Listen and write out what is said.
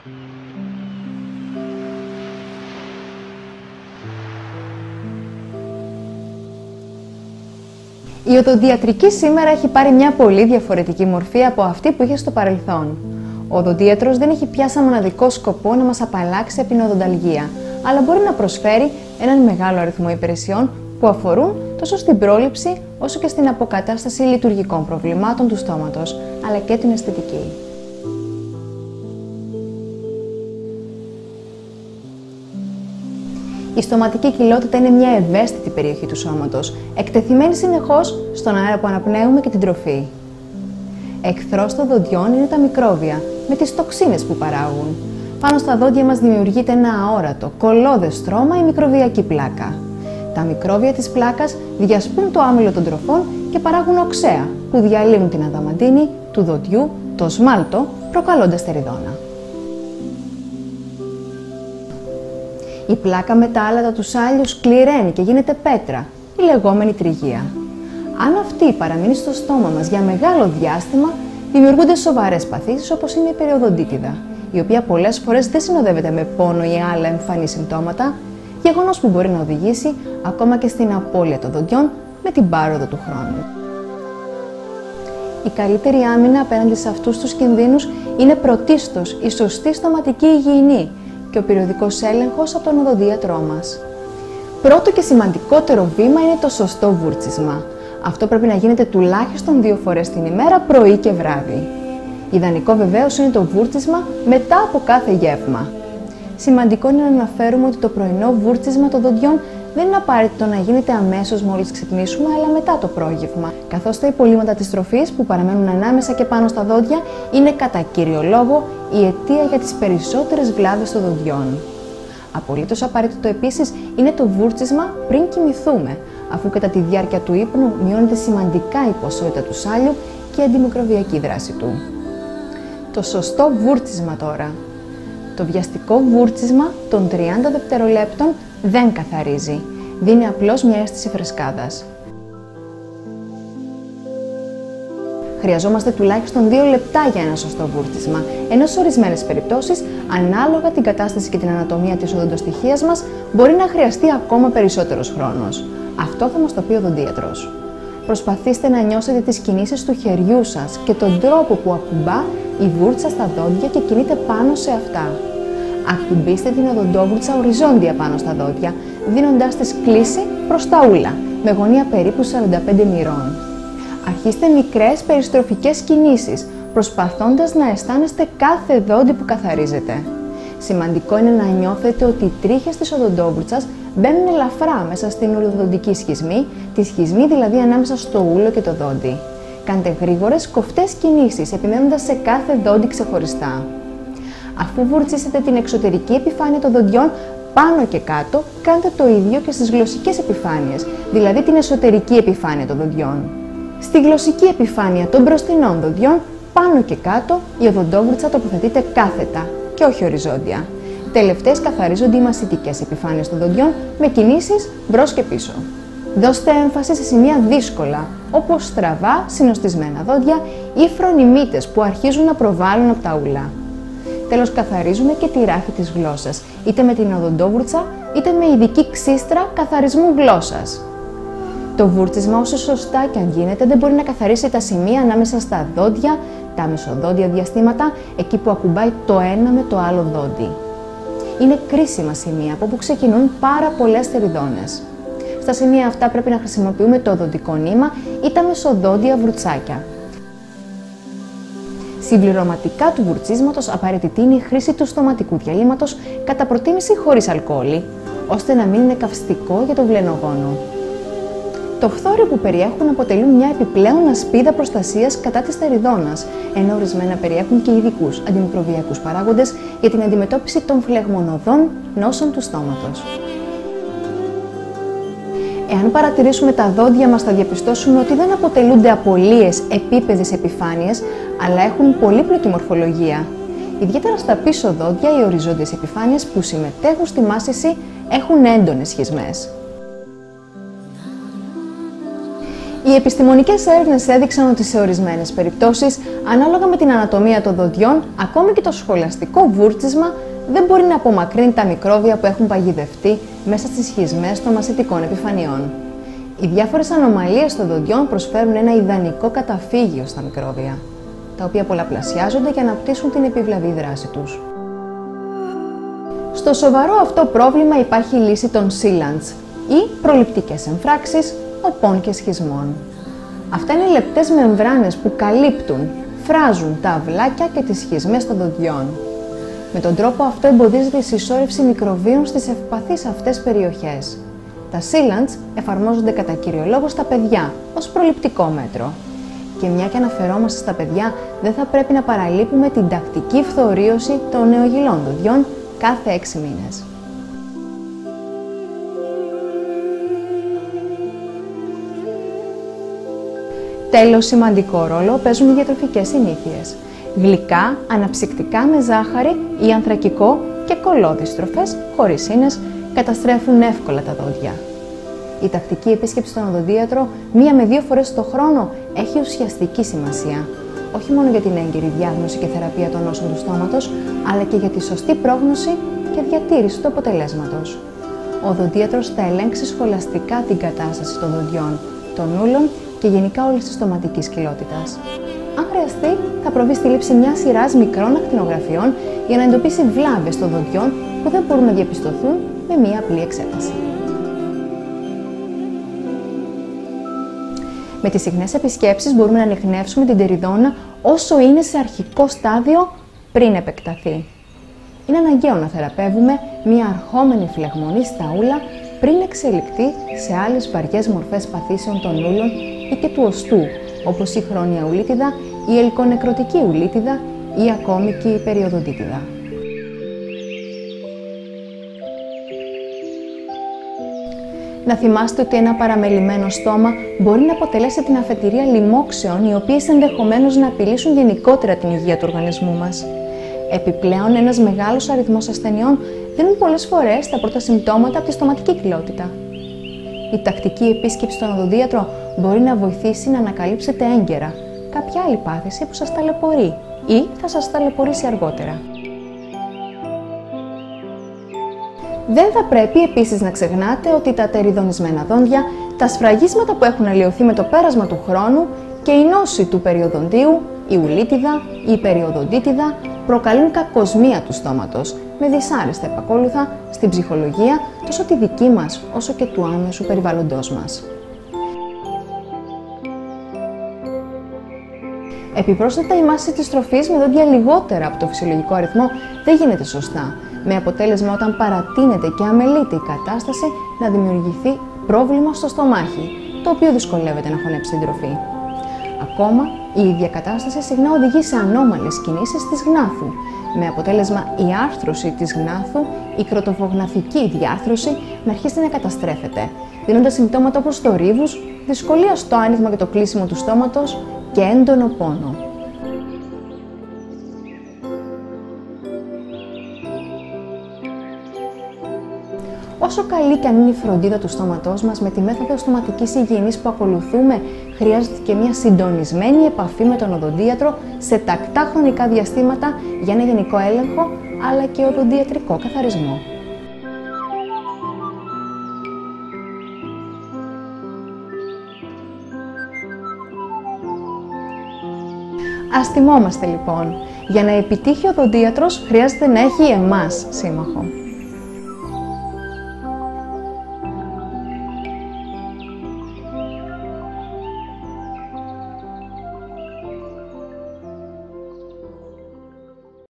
Η οδοντιατρική σήμερα έχει πάρει μια πολύ διαφορετική μορφή από αυτή που είχε στο παρελθόν. Ο οδοντίατρος δεν έχει πια σαν μοναδικό σκοπό να μας απαλλάξει από την οδονταλγία, αλλά μπορεί να προσφέρει έναν μεγάλο αριθμό υπηρεσιών που αφορούν τόσο στην πρόληψη όσο και στην αποκατάσταση λειτουργικών προβλημάτων του στόματος, αλλά και την αισθητική. Η στοματική κοιλότητα είναι μια ευαίσθητη περιοχή του σώματος, εκτεθειμένη συνεχώς στον αέρα που αναπνέουμε και την τροφή. Εχθρός των δοντιών είναι τα μικρόβια, με τις τοξίνες που παράγουν. Πάνω στα δόντια μας δημιουργείται ένα αόρατο, κολλώδες στρώμα ή μικροβιακή πλάκα. Τα μικρόβια της πλάκας διασπούν το άμυλο των τροφών και παράγουν οξέα, που διαλύουν την αδαμαντίνη του δοντιού, το σμάλτο, προκαλώντας στεριδόνα. Η πλάκα με τα άλατα του σάλιου σκληραίνει και γίνεται πέτρα, η λεγόμενη τρυγεία. Αν αυτή παραμείνει στο στόμα μας για μεγάλο διάστημα, δημιουργούνται σοβαρές παθήσεις όπως είναι η περιοδοντίτιδα, η οποία πολλές φορές δεν συνοδεύεται με πόνο ή άλλα εμφανή συμπτώματα, γεγονός που μπορεί να οδηγήσει ακόμα και στην απώλεια των δοντιών με την πάροδο του χρόνου. Η καλύτερη άμυνα απέναντι σε αυτούς τους κινδύνους είναι πρωτίστως η σωστή στοματική υγιεινή και ο περιοδικός έλεγχος από τον οδοντίατρό μας. Πρώτο και σημαντικότερο βήμα είναι το σωστό βούρτσισμα. Αυτό πρέπει να γίνεται τουλάχιστον 2 φορές την ημέρα, πρωί και βράδυ. Ιδανικό βεβαίως είναι το βούρτσισμα μετά από κάθε γεύμα. Σημαντικό είναι να αναφέρουμε ότι το πρωινό βούρτσισμα των δοντιών δεν είναι απαραίτητο να γίνεται αμέσως μόλις ξυπνήσουμε, αλλά μετά το πρόγευμα, καθώς τα υπολείμματα της τροφής που παραμένουν ανάμεσα και πάνω στα δόντια είναι κατά κύριο λόγο η αιτία για τις περισσότερες βλάβες των δοντιών. Απολύτως απαραίτητο επίσης είναι το βούρτσισμα πριν κοιμηθούμε, αφού κατά τη διάρκεια του ύπνου μειώνεται σημαντικά η ποσότητα του σάλιου και η αντιμικροβιακή δράση του. Το σωστό βούρτσισμα τώρα. Το βιαστικό βούρτσισμα των 30 δευτερολέπτων δεν καθαρίζει. Δίνει απλώς μια αίσθηση φρεσκάδας. Χρειαζόμαστε τουλάχιστον 2 λεπτά για ένα σωστό βούρτσισμα, ενώ σε ορισμένες περιπτώσεις, ανάλογα την κατάσταση και την ανατομία της οδοντοστοιχείας μας, μπορεί να χρειαστεί ακόμα περισσότερος χρόνος. Αυτό θα μας το πει ο οδοντίατρος. Προσπαθήστε να νιώσετε τις κινήσεις του χεριού σας και τον τρόπο που ακουμπά η βούρτσα στα δόντια και κινείται πάνω σε αυτά. Ακουμπήστε την οδοντόβουρτσα οριζόντια πάνω στα δόντια, δίνοντάς της κλίση προς τα ούλα, με γωνία περίπου 45 μοιρών. Αρχίστε μικρές περιστροφικές κινήσεις, προσπαθώντας να αισθάνεστε κάθε δόντι που καθαρίζετε. Σημαντικό είναι να νιώθετε ότι οι τρίχες της οδοντόβουρτσας μπαίνουν ελαφρά μέσα στην ουροδοντική σχισμή, τη σχισμή δηλαδή ανάμεσα στο ούλο και το δόντι. Κάντε γρήγορες, κοφτές κινήσεις, επιμένοντας σε κάθε δόντι ξεχωριστά. Αφού βουρτσίσετε την εξωτερική επιφάνεια των δοντιών πάνω και κάτω, κάντε το ίδιο και στις γλωσσικές επιφάνειες, δηλαδή την εσωτερική επιφάνεια των δοντιών. Στη γλωσσική επιφάνεια των μπροστινών δοντιών, πάνω και κάτω, η οδοντόβουρτσα τοποθετείται κάθετα και όχι οριζόντια. Τελευταίες καθαρίζονται οι μασιτικές επιφάνειες των δοντιών με κινήσεις μπρος και πίσω. Δώστε έμφαση σε σημεία δύσκολα, όπως στραβά, συνοστισμένα δόντια ή φρονιμίτες που αρχίζουν να προβάλλουν από τα ούλα. Τέλος, καθαρίζουμε και τη ράχη της γλώσσας, είτε με την οδοντόβουρτσα, είτε με ειδική ξύστρα καθαρισμού γλώσσας. Το βούρτσισμα, όσο σωστά και αν γίνεται, δεν μπορεί να καθαρίσει τα σημεία ανάμεσα στα δόντια, τα μεσοδόντια διαστήματα, εκεί που ακουμπάει το ένα με το άλλο δόντι. Είναι κρίσιμα σημεία από όπου ξεκινούν πάρα πολλές στεριδόνες. Στα σημεία αυτά πρέπει να χρησιμοποιούμε το οδοντικό νήμα ή τα μεσοδόντια βουρτσάκια. Συμπληρωματικά του βουρτσίσματος απαραίτητη είναι η χρήση του στοματικού διαλύματος, κατά προτίμηση χωρίς αλκοόλη, ώστε να μην είναι καυστικό για το βλενογόνο. Το φθόριο που περιέχουν αποτελούν μια επιπλέον ασπίδα προστασίας κατά της στεριδόνας, ενώ ορισμένα περιέχουν και ειδικούς αντιμικροβιακούς παράγοντες για την αντιμετώπιση των φλεγμονωδών νόσων του στόματος. Εάν παρατηρήσουμε τα δόντια μας, θα διαπιστώσουμε ότι δεν αποτελούνται απολύες επίπεδες επιφάνειες, αλλά έχουν πολύπλοκη μορφολογία. Ιδιαίτερα στα πίσω δόντια, οι οριζόντιες επιφάνειες που συμμετέχουν στη μάσηση έχουν έντονες σχισμές. Οι επιστημονικές έρευνες έδειξαν ότι σε ορισμένες περιπτώσεις, ανάλογα με την ανατομία των δοντιών, ακόμη και το σχολαστικό βούρτσισμα δεν μπορεί να απομακρύνει τα μικρόβια που έχουν παγιδευτεί μέσα στις σχισμές των μασιτικών επιφανειών. Οι διάφορες ανομαλίες των δοντιών προσφέρουν ένα ιδανικό καταφύγιο στα μικρόβια, τα οποία πολλαπλασιάζονται και αναπτύσσουν την επιβλαβή δράση τους. Στο σοβαρό αυτό πρόβλημα υπάρχει η λύση των sealants ή προληπτικές εμφράξεις οπών και σχισμών. Αυτά είναι λεπτές μεμβράνες που καλύπτουν, φράζουν τα αυλάκια και τις σχισμές των δοντιών. Με τον τρόπο αυτό εμποδίζεται η συσσόρευση μικροβίων στις ευπαθείς αυτές περιοχές. Τα sealants εφαρμόζονται κατά κύριο λόγο στα παιδιά ως προληπτικό μέτρο. Και μια και αναφερόμαστε στα παιδιά, δεν θα πρέπει να παραλείπουμε την τακτική φθορίωση των νεογυλών δοντιών κάθε 6 μήνες. Τέλος, σημαντικό ρόλο παίζουν οι διατροφικές συνήθειες. Γλυκά, αναψυκτικά με ζάχαρη ή ανθρακικό και κολλώδεις τροφές χωρίς ίνες καταστρέφουν εύκολα τα δόντια. Η τακτική επίσκεψη στον οδοντίατρο 1 με 2 φορές το χρόνο έχει ουσιαστική σημασία, όχι μόνο για την έγκαιρη διάγνωση και θεραπεία των νόσων του στόματος, αλλά και για τη σωστή πρόγνωση και διατήρηση του αποτελέσματος. Ο οδοντίατρος θα ελέγξει σχολαστικά την κατάσταση των δοντιών, των ούλων και γενικά όλης της στοματικής κοιλότητας. Αν χρειαστεί, θα προβεί στη λήψη μιας σειράς μικρών ακτινογραφιών για να εντοπίσει βλάβες των δοντιών που δεν μπορούν να διαπιστωθούν με μία απλή εξέταση. Με τις συχνές επισκέψεις μπορούμε να ανιχνεύσουμε την τεριδόνα όσο είναι σε αρχικό στάδιο πριν επεκταθεί. Είναι αναγκαίο να θεραπεύουμε μία αρχόμενη φλεγμονή στα ούλα πριν εξελιχθεί σε άλλες βαριές μορφές παθήσεων των ούλων ή και του οστού, όπως η χρόνια ουλίτιδα, η ελικονεκρωτική ουλίτιδα ή ακόμη και η περιοδοντίτιδα. Να θυμάστε ότι ένα παραμελημένο στόμα μπορεί να αποτελέσει την αφετηρία λοιμόξεων, οι οποίες ενδεχομένως να απειλήσουν γενικότερα την υγεία του οργανισμού μας. Επιπλέον, ένας μεγάλος αριθμός ασθενειών δίνουν πολλές φορές τα πρώτα συμπτώματα από τη στοματική κοιλότητα. Η τακτική επίσκεψη στον οδοντίατρο μπορεί να βοηθήσει να ανακαλύψετε έγκαιρα κάποια άλλη πάθηση που σας ταλαιπωρεί ή θα σας ταλαιπωρήσει αργότερα. Δεν θα πρέπει επίσης να ξεχνάτε ότι τα τεριδονισμένα δόντια, τα σφραγίσματα που έχουν αλλοιωθεί με το πέρασμα του χρόνου και η νόση του περιοδοντίου, η ουλίτιδα ή η περιοδοντίτιδα προκαλούν κακοσμία του στόματος, με δυσάρεστα επακόλουθα στην ψυχολογία τόσο τη δική μας όσο και του άμεσου περιβάλλοντός μας. Επιπρόσθετα, η μάση της τροφής με δόντια λιγότερα από το φυσιολογικό αριθμό δεν γίνεται σωστά, με αποτέλεσμα όταν παρατείνεται και αμελείται η κατάσταση να δημιουργηθεί πρόβλημα στο στομάχι, το οποίο δυσκολεύεται να χωνέψει την τροφή. Ακόμα, η ίδια κατάσταση συχνά οδηγεί σε ανώμαλες κινήσεις της γνάθου, με αποτέλεσμα η άρθρωση της γνάθου, η κροτοφογναθική διάρθρωση να αρχίσει να καταστρέφεται, δίνοντας συμπτώματα όπως θορύβους, δυσκολία στο άνοιγμα και το κλείσιμο του στόματος και έντονο πόνο. Όσο καλή και αν είναι η φροντίδα του στόματός μας, με τη μέθοδο στοματικής υγιεινής που ακολουθούμε, χρειάζεται και μια συντονισμένη επαφή με τον οδοντίατρο σε τακτά χρονικά διαστήματα για ένα γενικό έλεγχο, αλλά και οδοντιατρικό καθαρισμό. Ας θυμόμαστε λοιπόν, για να επιτύχει ο οδοντίατρος χρειάζεται να έχει εμάς σύμμαχο.